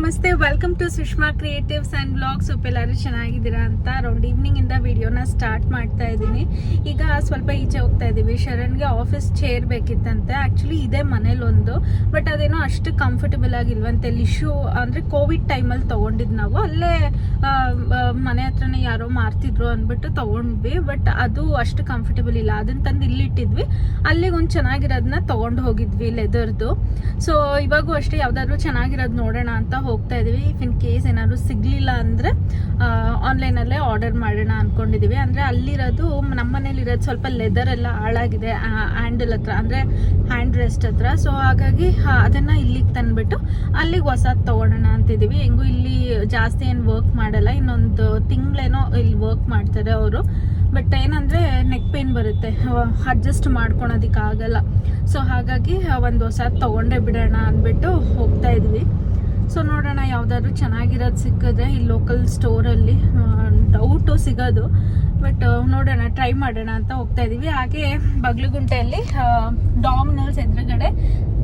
ನಮಸ್ತೆ, welcome to Sushma creatives and blogs. ಎಲ್ಲರೂ ಚೆನ್ನಾಗಿದ್ದೀರಾ ಅಂತ ಅರೌಂಡ್ ಈವ್ನಿಂಗಿಂದ ವಿಡಿಯೋನ ಸ್ಟಾರ್ಟ್ ಮಾಡ್ತಾ ಇದ್ದೀನಿ. ಈಗ ಸ್ವಲ್ಪ ಈಚೆ ಹೋಗ್ತಾ ಇದ್ದೀವಿ. ಶರಣ್ಗೆ ಆಫೀಸ್ ಚೇರ್ ಬೇಕಿತ್ತಂತೆ. ಆ್ಯಕ್ಚುಲಿ ಇದೆ ಮನೇಲೊಂದು, ಬಟ್ ಅದೇನೋ ಅಷ್ಟು ಕಂಫರ್ಟಬಲ್ ಆಗಿಲ್ವಂತೆ. ಲಿಶು ಅಂದರೆ ಕೋವಿಡ್ ಟೈಮಲ್ಲಿ ತೊಗೊಂಡಿದ್ದು ನಾವು. ಅಲ್ಲೇ ಮನೆ ಹತ್ರನೇ ಯಾರೋ ಮಾರ್ತಿದ್ರು ಅಂದ್ಬಿಟ್ಟು ತೊಗೊಂಡ್ವಿ. ಬಟ್ ಅದು ಅಷ್ಟು ಕಂಫರ್ಟಬಲ್ ಇಲ್ಲ. ಅದನ್ನ ತಂದು ಇಲ್ಲಿಟ್ಟಿದ್ವಿ. ಅಲ್ಲಿಗೆ ಒಂದು ಚೆನ್ನಾಗಿರೋದನ್ನ ತೊಗೊಂಡು ಹೋಗಿದ್ವಿ, ಲೆದರ್ದು. ಸೊ ಇವಾಗೂ ಅಷ್ಟೇ ಯಾವುದಾದ್ರೂ ಚೆನ್ನಾಗಿರೋದು ನೋಡೋಣ ಅಂತ ಹೋಗ್ತಾ ಇದೀವಿ. ಇಫ್ ಇನ್ ಕೇಸ್ ಏನಾದ್ರು ಸಿಗ್ಲಿಲ್ಲ ಅಂದ್ರೆ ಆನ್ಲೈನಲ್ಲೇ ಆರ್ಡರ್ ಮಾಡೋಣ ಅನ್ಕೊಂಡಿದೀವಿ. ಅಂದ್ರೆ ಅಲ್ಲಿರೋದು ನಮ್ಮ ಮನೇಲಿರೋದು ಸ್ವಲ್ಪ ಲೆದರ್ ಎಲ್ಲ ಹಾಳಾಗಿದೆ ಹ್ಯಾಂಡಲ್ ಹತ್ರ, ಅಂದ್ರೆ ಹ್ಯಾಂಡ್ ರೆಸ್ಟ್ ಹತ್ರ. ಸೊ ಹಾಗಾಗಿ ಅದನ್ನ ಇಲ್ಲಿಗೆ ತಂದ್ಬಿಟ್ಟು ಅಲ್ಲಿಗೆ ಹೊಸದು ತಗೊಳ್ಳೋಣ ಅಂತಿದೀವಿ. ಹೆಂಗೂ ಇಲ್ಲಿ ಜಾಸ್ತಿ ಏನು ವರ್ಕ್ ಮಾಡಲ್ಲ, ಇನ್ನೊಂದು ತಿಂಗಳೇನೋ ಇಲ್ಲಿ ವರ್ಕ್ ಮಾಡ್ತಾರೆ ಅವರು. ಬಟ್ ಏನಂದ್ರೆ ನೆಕ್ ಪೇನ್ ಬರುತ್ತೆ, ಅಡ್ಜಸ್ಟ್ ಮಾಡ್ಕೊಳೋದಕ್ಕಾಗಲ್ಲ. ಸೊ ಹಾಗಾಗಿ ಒಂದು ಹೊಸದು ತಗೊಂಡೇ ಬಿಡೋಣ ಅಂದ್ಬಿಟ್ಟು ಹೋಗ್ತಾ ಇದ್ವಿ. ಸೊ ನೋಡೋಣ, ಯಾವುದಾದ್ರೂ ಚೆನ್ನಾಗಿರೋದು ಸಿಕ್ಕಿದ್ರೆ ಇಲ್ಲಿ ಲೋಕಲ್ ಸ್ಟೋರಲ್ಲಿ ಡೌಟು ಸಿಗೋದು. ಬಟ್ ನೋಡೋಣ, ಟ್ರೈ ಮಾಡೋಣ ಅಂತ ಹೋಗ್ತಾ ಇದ್ದೀವಿ. ಹಾಗೆ ಬಗ್ಲುಗುಂಟೆಯಲ್ಲಿ ಡಾಮಿನೋಸ್ ಎದುರುಗಡೆ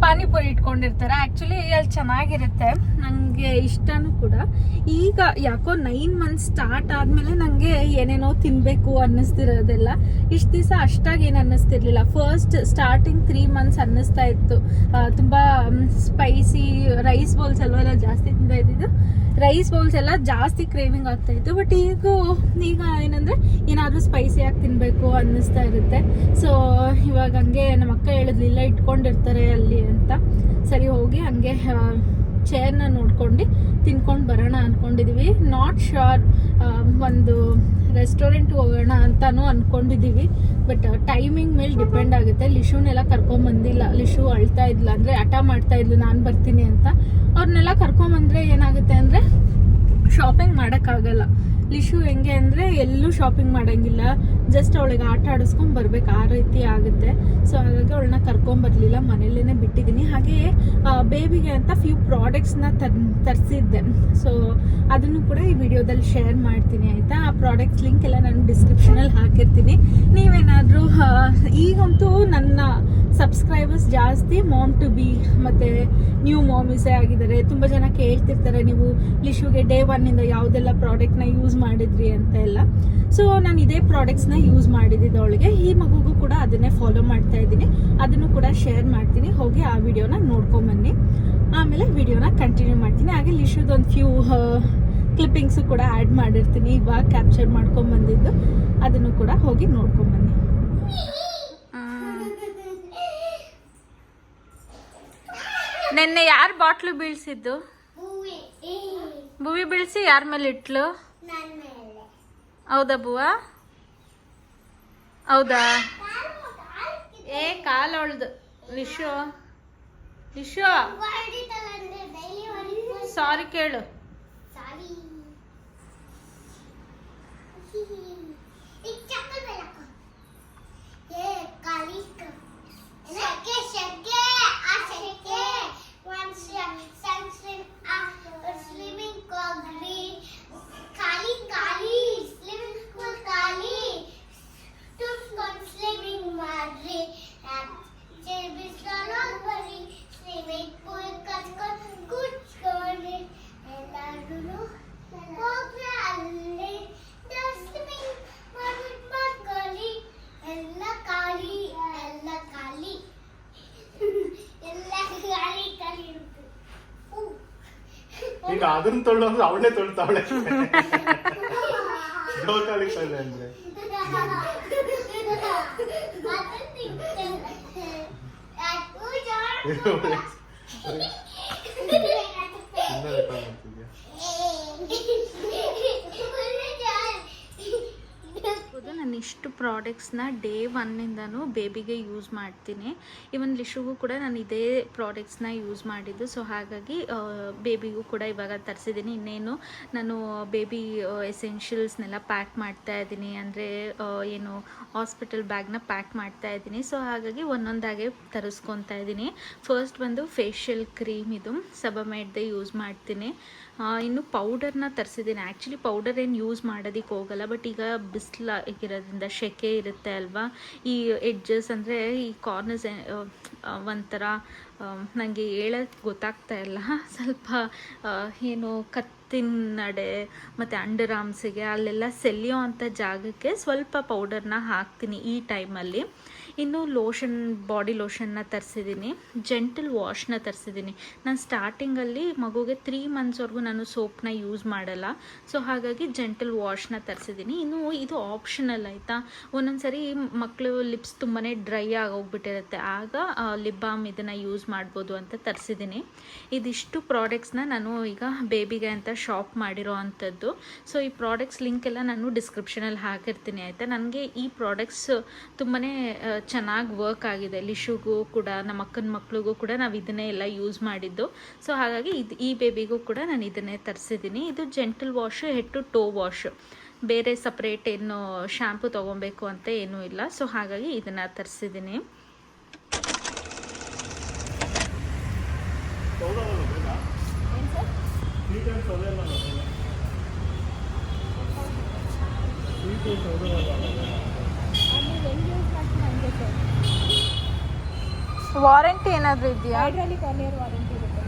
ಪಾನಿಪುರಿ ಇಟ್ಕೊಂಡಿರ್ತಾರೆ. ಆ್ಯಕ್ಚುಲಿ ಅಲ್ಲಿ ಚೆನ್ನಾಗಿರುತ್ತೆ, ನನಗೆ ಇಷ್ಟನೂ ಕೂಡ. ಈಗ ಯಾಕೋ 9 ಮಂತ್ಸ್ ಸ್ಟಾರ್ಟ್ ಆದಮೇಲೆ ನನಗೆ ಏನೇನೋ ತಿನ್ನಬೇಕು ಅನ್ನಿಸ್ತಿರೋದೆಲ್ಲ. ಇಷ್ಟು ದಿವಸ ಅಷ್ಟಾಗಿ ಏನು ಅನ್ನಿಸ್ತಿರ್ಲಿಲ್ಲ. ಫಸ್ಟ್ ಸ್ಟಾರ್ಟಿಂಗ್ 3 ಮಂತ್ಸ್ ಅನ್ನಿಸ್ತಾ ಇತ್ತು. ತುಂಬ ಸ್ಪೈಸಿ ರೈಸ್ ಬೌಲ್ಸ್ ಅಲ್ವೆಲ್ಲ ಜಾಸ್ತಿ ತಿಂತಾ ಇದ್ದಿದ್ದು. ರೈಸ್ ಬೌಲ್ಸ್ ಎಲ್ಲ ಜಾಸ್ತಿ ಕ್ರೇವಿಂಗ್ ಆಗ್ತಾ ಇತ್ತು. ಬಟ್ ಈಗ ಏನಂದ್ರೆ ಏನಾದರೂ ಸ್ಪೈಸಿಯಾಗಿ ತಿನ್ನಬೇಕು ಅನ್ನಿಸ್ತಾ ಇರುತ್ತೆ. ಸೊ ಇವಾಗ ಹಂಗೆ ನಮ್ಮ ಅಕ್ಕ ಹೇಳಿದ್ಲು, ಇಲ್ಲ ಇಟ್ಕೊಂಡಿರ್ತಾರೆ ಅಲ್ಲಿ ಅಂತ. ಸರಿ, ಹೋಗಿ ಹಂಗೆ ಚೇರ್ನ ನೋಡ್ಕೊಂಡು ತಿನ್ಕೊಂಡು ಬರೋಣ ಅಂದ್ಕೊಂಡಿದ್ದೀವಿ. ನಾಟ್ ಶ್ಯೂರ್, ಒಂದು ರೆಸ್ಟೋರೆಂಟ್ಗೆ ಹೋಗೋಣ ಅಂತಾನು ಅಂದ್ಕೊಂಡಿದ್ದೀವಿ. ಬಟ್ ಟೈಮಿಂಗ್ ಮೇಲೆ ಡಿಪೆಂಡ್ ಆಗುತ್ತೆ. ಲಿಶುನೆಲ್ಲ ಕರ್ಕೊಂಬಂದಿಲ್ಲ. ಲಿಶು ಅಳ್ತಾ ಇದ್ಲು, ಅಂದರೆ ಹಠ ಮಾಡ್ತಾ ಇದ್ಲು ನಾನು ಬರ್ತೀನಿ ಅಂತ. ಅವ್ರನ್ನೆಲ್ಲ ಕರ್ಕೊಂಬಂದ್ರೆ ಏನಾಗುತ್ತೆ ಅಂದರೆ ಶಾಪಿಂಗ್ ಮಾಡೋಕ್ಕಾಗಲ್ಲ. ಲಿಶು ಹೆಂಗೆ ಅಂದರೆ ಎಲ್ಲೂ ಶಾಪಿಂಗ್ ಮಾಡೋಂಗಿಲ್ಲ, ಜಸ್ಟ್ ಅವಳಿಗೆ ಆಟ ಆಡಿಸ್ಕೊಂಡು ಬರ್ಬೇಕು, ಆ ರೀತಿ ಆಗುತ್ತೆ. ಸೊ ಹಾಗಾಗಿ ಅವಳನ್ನ ಕರ್ಕೊಂಬರ್ಲಿಲ್ಲ, ಮನೇಲೇ ಬಿಟ್ಟಿದ್ದೀನಿ. ಹಾಗೆ ಬೇಬಿಗೆ ಅಂತ ಫ್ಯೂ ಪ್ರಾಡಕ್ಟ್ಸ್ನ ತರಿಸಿದ್ದೆ. ಸೊ ಅದನ್ನು ಕೂಡ ಈ ವಿಡಿಯೋದಲ್ಲಿ ಶೇರ್ ಮಾಡ್ತೀನಿ, ಆಯಿತಾ? ಆ ಪ್ರಾಡಕ್ಟ್ಸ್ ಲಿಂಕ್ ಎಲ್ಲ ನಾನು ಡಿಸ್ಕ್ರಿಪ್ಷನಲ್ಲಿ ಹಾಕಿರ್ತೀನಿ. ನೀವೇನಾದರೂ ಈಗಂತೂ ನನ್ನ ಸಬ್ಸ್ಕ್ರೈಬರ್ಸ್ ಜಾಸ್ತಿ ಮಾಮ್ ಟು ಬಿ ಮತ್ತು ನ್ಯೂ ಮಾಮಿಸೇ ಆಗಿದ್ದಾರೆ. ತುಂಬ ಜನ ಕೇಳ್ತಿರ್ತಾರೆ, ನೀವು ಲಿಶುಗೆ ಡೇ 1 ಯಾವುದೆಲ್ಲ ಪ್ರಾಡಕ್ಟ್ನ ಯೂಸ್ ಮಾಡಿದ್ರಿ ಅಂತ ಎಲ್ಲ. ಸೊ ನಾನು ಇದೇ ಪ್ರಾಡಕ್ಟ್ಸ್ನ ಯೂಸ್ ಮಾಡಿದ್ದಿದ್ದು ಅವಳಿಗೆ. ಈ ಮಗುಗೂ ಕೂಡ ಅದನ್ನೇ ಫಾಲೋ ಮಾಡ್ತಾ ಇದ್ದೀನಿ. ಅದನ್ನು ಕೂಡ ಶೇರ್ ಮಾಡ್ತೀನಿ. ಹೋಗಿ ಆ ವಿಡಿಯೋನ ನೋಡ್ಕೊಂಬನ್ನಿ, ಆಮೇಲೆ ವಿಡಿಯೋನ ಕಂಟಿನ್ಯೂ ಮಾಡ್ತೀನಿ. ಹಾಗೆ ಲಿಶುದೊಂದು ಫ್ಯೂ ಕ್ಲಿಪ್ಪಿಂಗ್ಸು ಕೂಡ ಆ್ಯಡ್ ಮಾಡಿರ್ತೀನಿ, ಇವಾಗ ಕ್ಯಾಪ್ಚರ್ ಮಾಡ್ಕೊಂಬಂದಿದ್ದು. ಅದನ್ನು ಕೂಡ ಹೋಗಿ ನೋಡ್ಕೊಂಬನ್ನಿ. ನೆನ್ನೆ ಯಾರು ಬಾಟ್ಲು ಬೀಳ್ಸಿದ್ದು? ಭುವಿ ಬೀಳ್ಸಿ ಯಾರ ಮೇಲೆ ಇಟ್ಲು? ಹೌದಾ ಬುವ? ಹೌದಾ? ಕಾಲು ಅವಳ್ದು. ಲಿಶು ಸಾರಿ ಕೇಳು. ಈಗ ಅದನ್ನ ತೊಳ್ಳು ಅಂದ್ರೆ ಅವಳೇ ತೊಳ್ತಾವಳೆ. ಜೋಕಾಲಿತಾಳೆ ಅಂದ್ರೆ ನಾನು ಇಷ್ಟು ಪ್ರಾಡಕ್ಟ್ಸ್ನ ಡೇ 1 ಬೇಬಿಗೆ ಯೂಸ್ ಮಾಡ್ತೀನಿ. ಇವನ್ ಲಿಶುಗೂ ಕೂಡ ನಾನು ಇದೇ ಪ್ರಾಡಕ್ಟ್ಸ್ನ ಯೂಸ್ ಮಾಡಿದ್ದು. ಸೊ ಹಾಗಾಗಿ ಬೇಬಿಗೂ ಕೂಡ ಇವಾಗ ತರಿಸಿದ್ದೀನಿ. ಇನ್ನೇನು ನಾನು ಬೇಬಿ ಎಸೆನ್ಷಿಯಲ್ಸ್ನೆಲ್ಲ ಪ್ಯಾಕ್ ಮಾಡ್ತಾ ಇದ್ದೀನಿ, ಅಂದರೆ ಏನು ಹಾಸ್ಪಿಟಲ್ ಬ್ಯಾಗ್ನ ಪ್ಯಾಕ್ ಮಾಡ್ತಾ ಇದ್ದೀನಿ. ಸೊ ಹಾಗಾಗಿ ಒಂದೊಂದಾಗೆ ತರಿಸ್ಕೊತಾ ಇದ್ದೀನಿ. ಫಸ್ಟ್ ಬಂದು ಫೇಶಿಯಲ್ ಕ್ರೀಮ್, ಇದು ಸಬಮೇಡ್ದೆ ಯೂಸ್ ಮಾಡ್ತೀನಿ. ಇನ್ನು ಪೌಡರ್ನ ತರಿಸಿದ್ದೀನಿ. ಆ್ಯಕ್ಚುಲಿ ಪೌಡರ್ ಏನು ಯೂಸ್ ಮಾಡೋದಕ್ಕೆ ಹೋಗಲ್ಲ, ಬಟ್ ಈಗ ಬಿಸಿಲಾಗಿರೋದ್ರಿಂದ ಸೆಕೆ ಇರುತ್ತೆ ಅಲ್ವಾ, ಈ ಎಡ್ಜಸ್ ಅಂದರೆ ಈ ಕಾರ್ನರ್ಸ್ ಒಂಥರ ನನಗೆ ಹೇಳೋಕ್ಕೆ ಗೊತ್ತಾಗ್ತಾ ಇಲ್ಲ, ಸ್ವಲ್ಪ ಏನು ಕತ್ತಿನ ನಡೆ ಮತ್ತು ಅಂಡರ್ ಆರ್ಮ್ಸಿಗೆ ಅಲ್ಲೆಲ್ಲ ಸೆಲ್ಲಿಯೋ ಅಂಥ ಜಾಗಕ್ಕೆ ಸ್ವಲ್ಪ ಪೌಡರ್ನ ಹಾಕ್ತೀನಿ ಈ ಟೈಮಲ್ಲಿ. ಇನ್ನು ಲೋಷನ್, ಬಾಡಿ ಲೋಷನ್ನ ತರಿಸಿದ್ದೀನಿ, ಜೆಂಟಲ್ ವಾಶ್ನ ತರಿಸಿದ್ದೀನಿ. ನಾನು ಸ್ಟಾರ್ಟಿಂಗಲ್ಲಿ ಮಗುಗೆ 3 ಮಂತ್ಸ್ವರೆಗೂ ನಾನು ಸೋಪ್ನ ಯೂಸ್ ಮಾಡಲ್ಲ, ಸೊ ಹಾಗಾಗಿ ಜೆಂಟಲ್ ವಾಶ್ನ ತರಿಸಿದ್ದೀನಿ. ಇನ್ನು ಇದು ಆಪ್ಷನಲ್ ಆಯಿತಾ, ಒಂದೊಂದ್ಸರಿ ಮಕ್ಕಳು ಲಿಪ್ಸ್ ತುಂಬಾ ಡ್ರೈ ಆಗೋಗ್ಬಿಟ್ಟಿರುತ್ತೆ, ಆಗ ಲಿಪ್ ಬಾಮ್ ಇದನ್ನು ಯೂಸ್ ಮಾಡ್ಬೋದು ಅಂತ ತರಿಸಿದ್ದೀನಿ. ಇದಿಷ್ಟು ಪ್ರಾಡಕ್ಟ್ಸ್ನ ನಾನು ಈಗ ಬೇಬಿಗೆ ಅಂತ ಶಾಪ್ ಮಾಡಿರೋ ಅಂಥದ್ದು. ಸೊ ಈ ಪ್ರಾಡಕ್ಟ್ಸ್ ಲಿಂಕ್ ಎಲ್ಲ ನಾನು ಡಿಸ್ಕ್ರಿಪ್ಷನಲ್ಲಿ ಹಾಕಿರ್ತೀನಿ ಆಯಿತಾ. ನನಗೆ ಈ ಪ್ರಾಡಕ್ಟ್ಸ್ ತುಂಬಾ ಚೆನ್ನಾಗಿ ವರ್ಕ್ ಆಗಿದೆ. ಲಿಶುಗೂ ಕೂಡ, ನಮ್ಮ ಅಕ್ಕನ ಮಕ್ಳಿಗೂ ಕೂಡ ನಾವು ಇದನ್ನೇ ಎಲ್ಲ ಯೂಸ್ ಮಾಡಿದ್ದು. ಸೊ ಹಾಗಾಗಿ ಈ ಬೇಬಿಗೂ ಕೂಡ ನಾನು ಇದನ್ನೇ ತರಿಸಿದ್ದೀನಿ. ಇದು gentle wash, head to toe wash, ಬೇರೆ ಸಪ್ರೇಟ್ ಏನು ಶ್ಯಾಂಪು ತೊಗೊಬೇಕು ಅಂತ ಏನೂ ಇಲ್ಲ. ಸೊ ಹಾಗಾಗಿ ಇದನ್ನು ತರಿಸಿದ್ದೀನಿ. ವಾರಂಟಿ ಏನಾದರೂ ಇದೆಯಾ? ಹೈಡ್ರಾಲಿಕ್ 1 year ವಾರಂಟಿ ಇರುತ್ತೆ.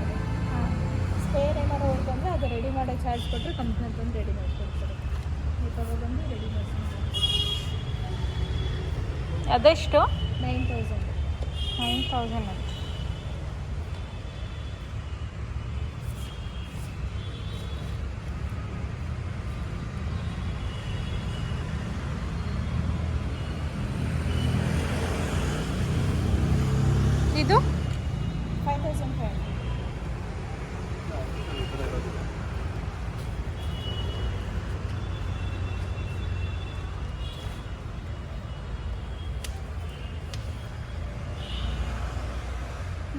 ಸ್ಪೇರ್ ಏನಾದ್ರು ಹೋಗ್ತಂದ್ರೆ ಅದು ರೆಡಿ ಮಾಡೋ ಚಾರ್ಜ್ ಕೊಟ್ಟರೆ ಕಂಪ್ನಿ ಬಂದು ರೆಡಿ ಮಾಡಿಕೊಡ್ತಾರೆ. ನೀವು ತಗೊಬಂದು ರೆಡಿ ಮಾಡ್ಕೊಂಡು. ಅದೆಷ್ಟು? 9,000. 9,000 ಅಂತ. ಇದು 5,500.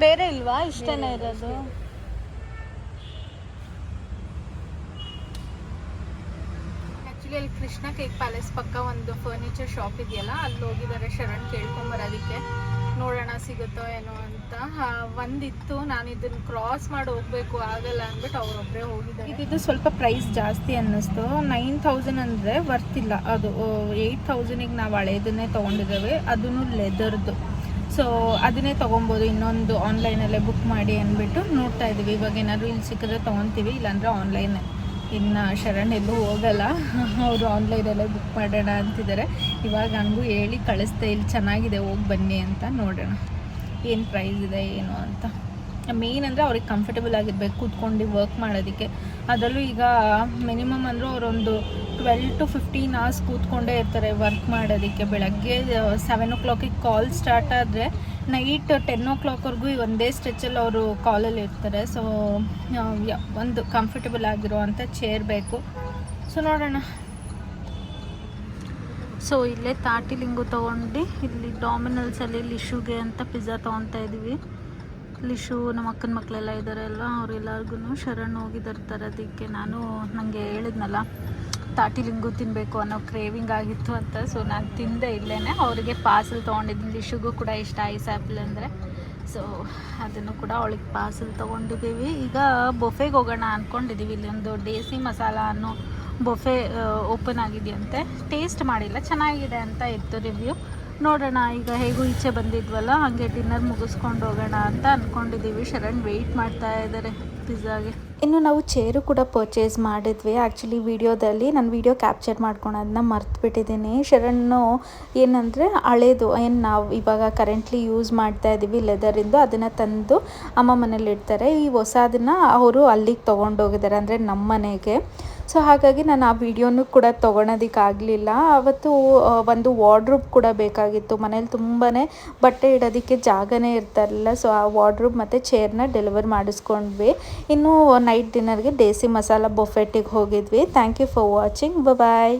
ಬೇರೆ ಇಲ್ವಾ? ಇಷ್ಟನೇ ಇರೋದು? ಆ್ಯಕ್ಚುಲಿ ಅಲ್ಲಿ ಕೃಷ್ಣ ಕೇಕ್ ಪ್ಯಾಲೇಸ್ ಪಕ್ಕ ಒಂದು ಫರ್ನಿಚರ್ ಶಾಪ್ ಇದೆಯಲ್ಲ, ಅಲ್ಲಿ ಹೋಗಿದ್ದಾರೆ ಶರಣ್ ಕೇಳ್ಕೊಂಬರೋದಕ್ಕೆ. ನೋಡೋಣ ಸಿಗುತ್ತೋ ಏನೋ ಅಂತ. ಒಂದಿತ್ತು, ನಾನು ಇದನ್ನು ಕ್ರಾಸ್ ಮಾಡಿ ಹೋಗಬೇಕು, ಆಗಲ್ಲ ಅಂದ್ಬಿಟ್ಟು ಅವರೊಬ್ಬರೇ ಹೋಗಿದ್ದಾರೆ. ಇದು ಸ್ವಲ್ಪ ಪ್ರೈಸ್ ಜಾಸ್ತಿ ಅನ್ನಿಸ್ತು. 9,000 ಅಂದರೆ ವರ್ತಿಲ್ಲ. ಅದು 8,000ಗೆ ನಾವು ಹಳೇದನ್ನೇ ತೊಗೊಂಡಿದ್ದೇವೆ, ಅದೂ ಲೆದರ್ದು. ಸೊ ಅದನ್ನೇ ತೊಗೊಬೋದು, ಇನ್ನೊಂದು ಆನ್ಲೈನಲ್ಲೇ ಬುಕ್ ಮಾಡಿ ಅಂದ್ಬಿಟ್ಟು ನೋಡ್ತಾ ಇದ್ದೀವಿ. ಇವಾಗ ಏನಾದರೂ ಇಲ್ಲಿ ಸಿಕ್ಕಿದ್ರೆ ತೊಗೊತೀವಿ, ಇಲ್ಲಾಂದರೆ ಆನ್ಲೈನ್. ಇನ್ನು ಶರಣ್ ಎಲ್ಲೂ ಹೋಗಲ್ಲ, ಅವರು ಆನ್ಲೈನಲ್ಲೇ ಬುಕ್ ಮಾಡೋಣ ಅಂತಿದ್ದಾರೆ. ಇವಾಗ ನನಗೂ ಹೇಳಿ ಕಳಿಸ್ದೆ, ಇಲ್ಲಿ ಚೆನ್ನಾಗಿದೆ ಹೋಗಿ ಬನ್ನಿ ಅಂತ. ನೋಡೋಣ ಏನು ಪ್ರೈಸ್ ಇದೆ ಏನು ಅಂತ. ಮೇನ್ ಅಂದರೆ ಅವ್ರಿಗೆ ಕಂಫರ್ಟಬಲ್ ಆಗಿರ್ಬೇಕು ಕೂತ್ಕೊಂಡು ವರ್ಕ್ ಮಾಡೋದಕ್ಕೆ. ಅದರಲ್ಲೂ ಈಗ ಮಿನಿಮಮ್ ಅಂದರೂ ಅವರೊಂದು 12 to 15 hours ಕೂತ್ಕೊಂಡೇ ಇರ್ತಾರೆ ವರ್ಕ್ ಮಾಡೋದಕ್ಕೆ. ಬೆಳಗ್ಗೆ 7 o'clock ಕಾಲ್ ಸ್ಟಾರ್ಟ್ ಆದರೆ ನೈಟ್ 10 o'clockವರೆಗೂ ಒಂದೇ ಸ್ಟ್ರೆಚಲ್ಲಿ ಅವರು ಕಾಲಲ್ಲಿ ಇರ್ತಾರೆ. ಸೊ ಒಂದು ಕಂಫರ್ಟಬಲ್ ಆಗಿರೋ ಅಂಥ ಚೇರ್ ಬೇಕು. ಸೊ ನೋಡೋಣ. ಸೊ ಇಲ್ಲೇ ತಾಟಿಲಿಂಗು ತೊಗೊಂಡು ಇಲ್ಲಿ ಡಾಮಿನಲ್ಸಲ್ಲಿ ಲಿಶುಗೆ ಅಂತ ಪಿಜ್ಜಾ ತೊಗೊತಾ ಇದ್ದೀವಿ. ಲಿಶು, ನಮ್ಮ ಅಕ್ಕನ ಮಕ್ಕಳೆಲ್ಲ ಇದ್ದಾರಲ್ಲ, ಅವರೆಲ್ಲರಿಗೂ ಶರಣ್ ಹೋಗಿದ್ದಾರೆ ತರೋದಕ್ಕೆ. ನನಗೆ ಹೇಳಿದ್ನಲ್ಲ ತಾಟಿಲಿಂಗು ತಿನ್ನಬೇಕು ಅನ್ನೋ ಕ್ರೇವಿಂಗ್ ಆಗಿತ್ತು ಅಂತ. ಸೊ ನಾನು ತಿಂದೆ ಇಲ್ಲೇ. ಅವರಿಗೆ ಪಾರ್ಸಲ್ ತೊಗೊಂಡಿದ್ದೀನಿ. ಲಿಶುಗೂ ಕೂಡ ಇಷ್ಟ ಐಸ್ ಆ್ಯಪಲ್ ಅಂದರೆ, ಸೊ ಅದನ್ನು ಕೂಡ ಅವಳಿಗೆ ಪಾರ್ಸಲ್ ತೊಗೊಂಡಿದ್ದೀವಿ. ಈಗ ಬೊಫೆಗೆ ಹೋಗೋಣ ಅಂದ್ಕೊಂಡಿದ್ದೀವಿ. ಇಲ್ಲೊಂದು ದೇಸಿ ಮಸಾಲ ಅನ್ನೋ ಬೊಫೆ ಓಪನ್ ಆಗಿದೆಯಂತೆ. ಟೇಸ್ಟ್ ಮಾಡಿಲ್ಲ, ಚೆನ್ನಾಗಿದೆ ಅಂತ ಇತ್ತು ರಿವ್ಯೂ. ನೋಡೋಣ. ಈಗ ಹೇಗೂ ಈಚೆ ಬಂದಿದ್ವಲ್ಲ, ಹಾಗೆ ಡಿನ್ನರ್ ಮುಗಿಸ್ಕೊಂಡು ಹೋಗೋಣ ಅಂತ ಅಂದ್ಕೊಂಡಿದ್ದೀವಿ. ಶರಣ್ ವೆಯ್ಟ್ ಮಾಡ್ತಾ ಇದ್ದಾರೆ ಪಿಜ್ಜಾಗೆ. ಇನ್ನು ನಾವು ಚೇರು ಕೂಡ ಪರ್ಚೇಸ್ ಮಾಡಿದ್ವಿ. ಆ್ಯಕ್ಚುಲಿ ವಿಡಿಯೋದಲ್ಲಿ ನಾನು ವಿಡಿಯೋ ಕ್ಯಾಪ್ಚರ್ ಮಾಡ್ಕೊಳೋದನ್ನ ಮರ್ತುಬಿಟ್ಟಿದ್ದೀನಿ. ಶರಣ್ಣು ಏನಂದರೆ ಹಳೇದು ಏನು ನಾವು ಇವಾಗ ಕರೆಂಟ್ಲಿ ಯೂಸ್ ಮಾಡ್ತಾ ಇದ್ದೀವಿ ಲೆದರಿಂದು, ಅದನ್ನು ತಂದು ಅಮ್ಮ ಮನೇಲಿ ಇಡ್ತಾರೆ. ಈ ಹೊಸದನ್ನು ಅವರು ಅಲ್ಲಿಗೆ ತೊಗೊಂಡೋಗಿದ್ದಾರೆ, ಅಂದರೆ ನಮ್ಮ ಮನೆಗೆ. ಸೊ ಹಾಗಾಗಿ ನಾನು ಆ ವಿಡಿಯೋನೂ ಕೂಡ ತೊಗೊಳೋದಕ್ಕಾಗಲಿಲ್ಲ. ಅವತ್ತು ಒಂದು ವಾರ್ಡ್ರೂಬ್ ಕೂಡ ಬೇಕಾಗಿತ್ತು. ಮನೇಲಿ ತುಂಬಾ ಬಟ್ಟೆ ಇಡೋದಕ್ಕೆ ಜಾಗನೇ ಇರ್ತಾರಲ್ಲ. ಸೊ ಆ ವಾರ್ಡ್ರೂಬ್ ಮತ್ತು ಚೇರ್ನ ಡೆಲಿವರ್ ಮಾಡಿಸ್ಕೊಂಡ್ವಿ. ಇನ್ನು ನೈಟ್ ಡಿನ್ನರ್ಗೆ ದೇಸಿ ಮಸಾಲ ಬೊಫೆಟ್ಟಿಗೆ ಹೋಗಿದ್ವಿ. Thank you for watching. Bye.